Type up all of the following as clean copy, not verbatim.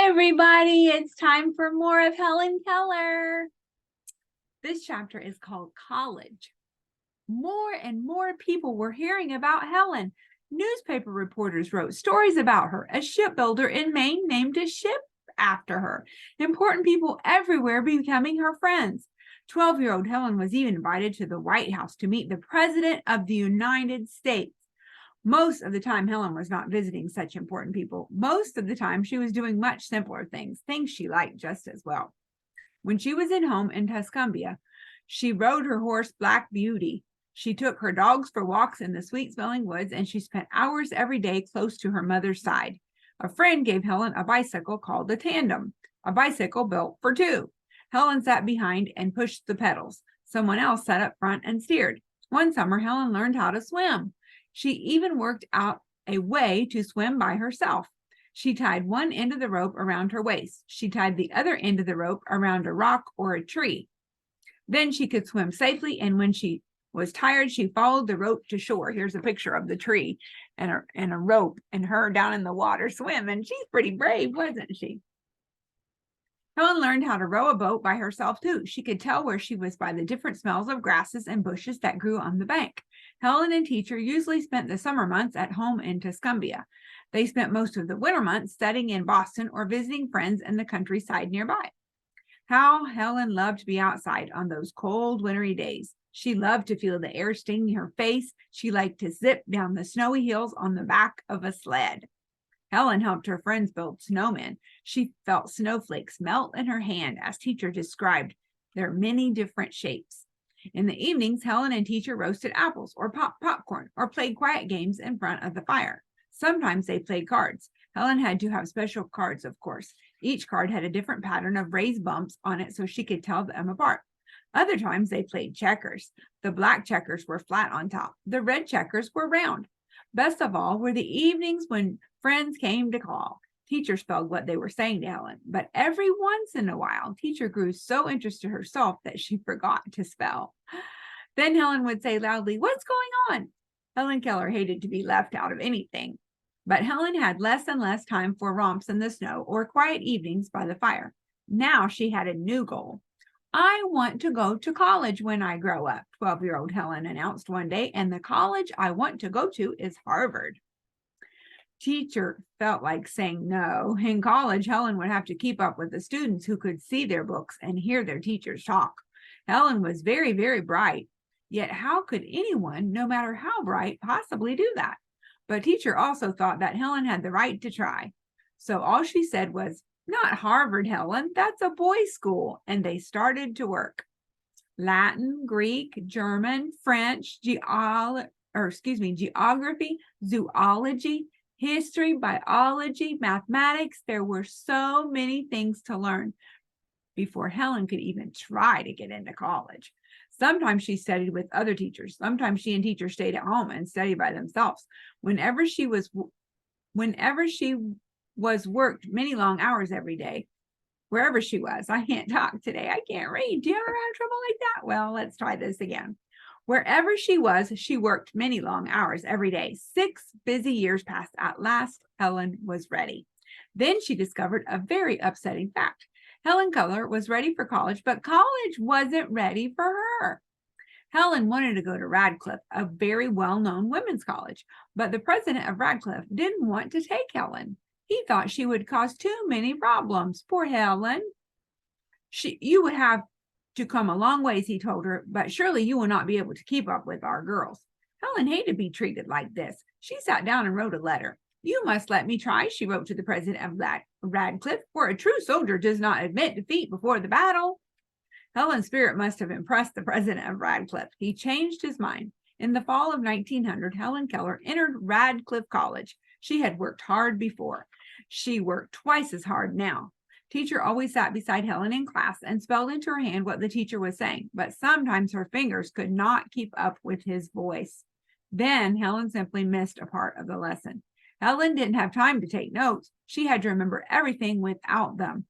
everybody, it's time for more of Helen Keller. This chapter is called College. More and more people were hearing about Helen. Newspaper reporters wrote stories about her. A shipbuilder in Maine named a ship after her. Important people everywhere becoming her friends. 12-year-old Helen was even invited to the White House to meet the President of the United States. Most of the time, Helen was not visiting such important people. Most of the time, she was doing much simpler things she liked just as well. When she was at home in Tuscumbia, she rode her horse Black Beauty. She took her dogs for walks in the sweet-smelling woods, and she spent hours every day close to her mother's side. A friend gave Helen a bicycle called a tandem, a bicycle built for two. Helen sat behind and pushed the pedals. Someone else sat up front and steered. One summer, Helen learned how to swim. She even worked out a way to swim by herself. She tied one end of the rope around her waist. She tied the other end of the rope around a rock or a tree. Then she could swim safely, and when she was tired, she followed the rope to shore. Here's a picture of the tree and a rope and her down in the water swimming. She's pretty brave, wasn't she? Helen learned how to row a boat by herself, too. She could tell where she was by the different smells of grasses and bushes that grew on the bank. Helen and Teacher usually spent the summer months at home in Tuscumbia. They spent most of the winter months studying in Boston or visiting friends in the countryside nearby. How Helen loved to be outside on those cold, wintry days. She loved to feel the air stinging her face. She liked to zip down the snowy hills on the back of a sled. Helen helped her friends build snowmen. She felt snowflakes melt in her hand as Teacher described their many different shapes. In the evenings, Helen and Teacher roasted apples or popped popcorn or played quiet games in front of the fire. Sometimes they played cards. Helen had to have special cards, of course. Each card had a different pattern of raised bumps on it so she could tell them apart. Other times they played checkers. The black checkers were flat on top. The red checkers were round. Best of all were the evenings when friends came to call. Teacher spelled what they were saying to Helen, but every once in a while, Teacher grew so interested herself that she forgot to spell. Then Helen would say loudly, "What's going on?" Helen Keller hated to be left out of anything, but Helen had less and less time for romps in the snow or quiet evenings by the fire. Now she had a new goal. "I want to go to college when I grow up," 12-year-old Helen announced one day, "and the college I want to go to is Harvard." Teacher felt like saying no. In college, Helen would have to keep up with the students who could see their books and hear their teachers talk. Helen was very, very bright. Yet how could anyone, no matter how bright, possibly do that? But Teacher also thought that Helen had the right to try. So all she said was, "Not Harvard, Helen. That's a boys' school." And they started to work. Latin, Greek, German, French, geography, zoology, history, biology, mathematics. There were so many things to learn before Helen could even try to get into college. Sometimes she studied with other teachers. Sometimes she and Teacher stayed at home and studied by themselves. Whenever she was worked many long hours every day, wherever she was. I can't talk today. I can't read. Do you ever have trouble like that? Well, let's try this again. Wherever she was, she worked many long hours every day. 6 busy years passed. At last, Helen was ready. Then she discovered a very upsetting fact. Helen Keller was ready for college, but college wasn't ready for her. Helen wanted to go to Radcliffe, a very well-known women's college, but the president of Radcliffe didn't want to take Helen. He thought she would cause too many problems. Poor Helen. You would have to come a long ways, he told her, but surely you will not be able to keep up with our girls. Helen hated to be treated like this. She sat down and wrote a letter. "You must let me try," she wrote to the president of Radcliffe, "for a true soldier does not admit defeat before the battle." Helen's spirit must have impressed the president of Radcliffe. He changed his mind. In the fall of 1900, Helen Keller entered Radcliffe College. She had worked hard before. She worked twice as hard now. Teacher always sat beside Helen in class and spelled into her hand what the teacher was saying, but sometimes her fingers could not keep up with his voice. Then Helen simply missed a part of the lesson. Helen didn't have time to take notes. She had to remember everything without them.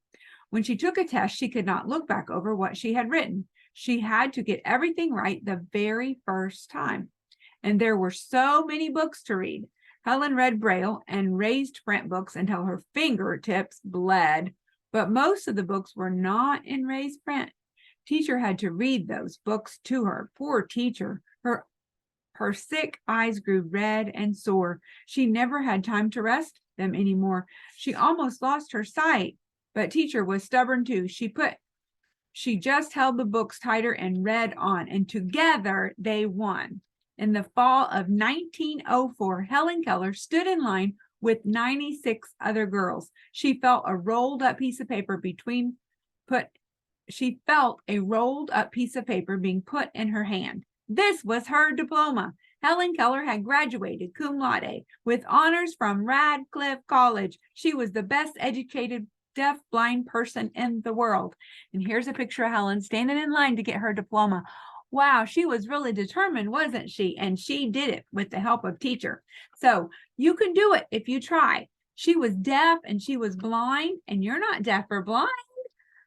When she took a test, she could not look back over what she had written. She had to get everything right the very first time. And there were so many books to read. Helen read Braille and raised print books until her fingertips bled, but most of the books were not in raised print. Teacher had to read those books to her. Poor teacher. Her sick eyes grew red and sore. She never had time to rest them anymore. She almost lost her sight, but teacher was stubborn too. She just held the books tighter and read on, and together they won. In the fall of 1904, Helen Keller stood in line with 96 other girls. She felt a rolled up piece of paper being put in her hand. This was her diploma. Helen Keller had graduated cum laude with honors from Radcliffe College. She was the best educated deaf-blind person in the world. And here's a picture of Helen standing in line to get her diploma. Wow, she was really determined, wasn't she? And she did it with the help of teacher. So you can do it if you try. She was deaf and she was blind, and you're not deaf or blind.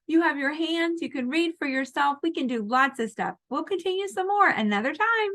You have your hands. You can read for yourself. We can do lots of stuff. We'll continue some more another time.